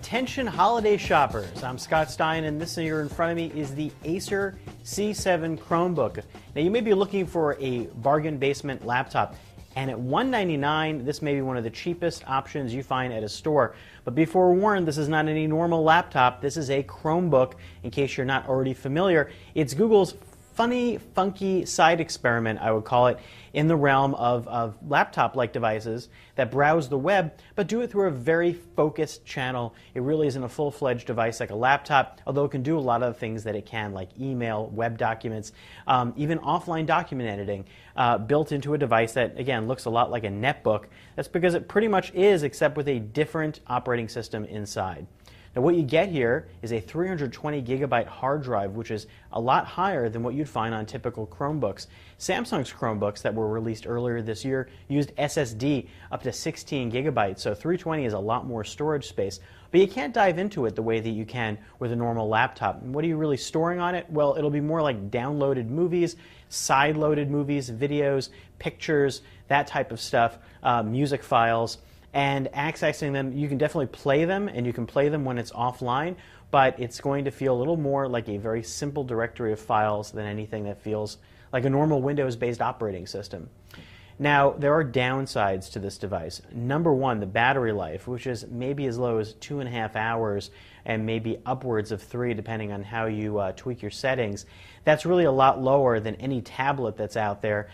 Attention holiday shoppers, I'm Scott Stein and this here in front of me is the Acer C7 Chromebook. Now you may be looking for a bargain basement laptop, and at $199 this may be one of the cheapest options you find at a store. But be forewarned, this is not any normal laptop, this is a Chromebook. In case you're not already familiar, it's Google's funny, funky side experiment, I would call it, in the realm of laptop-like devices that browse the web, but do it through a very focused channel. It really isn't a full-fledged device like a laptop, although it can do a lot of the things that it can, like email, web documents, even offline document editing, built into a device that, again, looks a lot like a netbook. That's because it pretty much is, except with a different operating system inside. Now what you get here is a 320 gigabyte hard drive, which is a lot higher than what you'd find on typical Chromebooks. Samsung's Chromebooks that were released earlier this year used SSD up to 16 gigabytes, so 320 is a lot more storage space. But you can't dive into it the way that you can with a normal laptop. And what are you really storing on it? Well, it'll be more like downloaded movies, side-loaded movies, videos, pictures, that type of stuff, music files. And accessing them, you can definitely play them, and you can play them when it's offline, but it's going to feel a little more like a very simple directory of files than anything that feels like a normal Windows-based operating system. Now, there are downsides to this device. Number one, the battery life, which is maybe as low as 2.5 hours and maybe upwards of 3 depending on how you tweak your settings. That's really a lot lower than any tablet that's out there.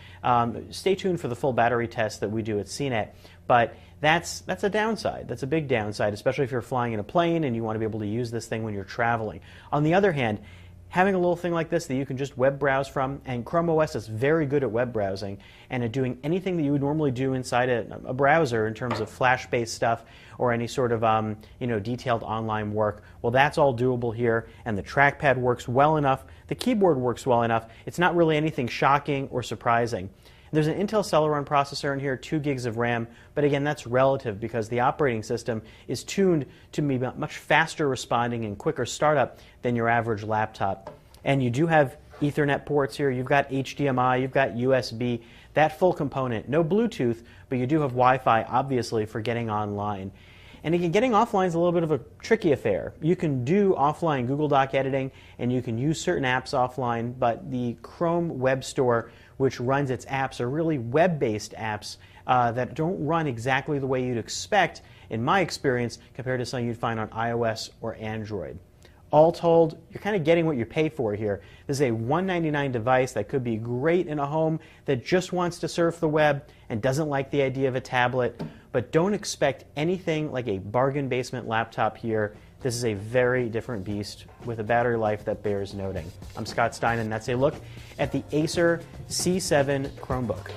Stay tuned for the full battery test that we do at CNET, but that's a downside. That's a big downside, especially if you're flying in a plane and you want to be able to use this thing when you're traveling. On the other hand, having a little thing like this that you can just web browse from, and Chrome OS is very good at web browsing and at doing anything that you would normally do inside a browser in terms of Flash-based stuff or any sort of detailed online work. Well, that's all doable here, and the trackpad works well enough. The keyboard works well enough. It's not really anything shocking or surprising. There's an Intel Celeron processor in here, 2 gigs of RAM, but again, that's relative because the operating system is tuned to be much faster responding and quicker startup than your average laptop. And you do have Ethernet ports here, you've got HDMI, you've got USB, that full component. No Bluetooth, but you do have Wi-Fi, obviously, for getting online. And again, getting offline is a little bit of a tricky affair. You can do offline Google Doc editing, and you can use certain apps offline, but the Chrome Web Store, which runs its apps, are really web-based apps that don't run exactly the way you'd expect, in my experience, compared to something you'd find on iOS or Android. All told, you're kind of getting what you pay for here. This is a $199 device that could be great in a home that just wants to surf the web and doesn't like the idea of a tablet, but don't expect anything like a bargain basement laptop here. This is a very different beast with a battery life that bears noting. I'm Scott Stein, and that's a look at the Acer C7 Chromebook.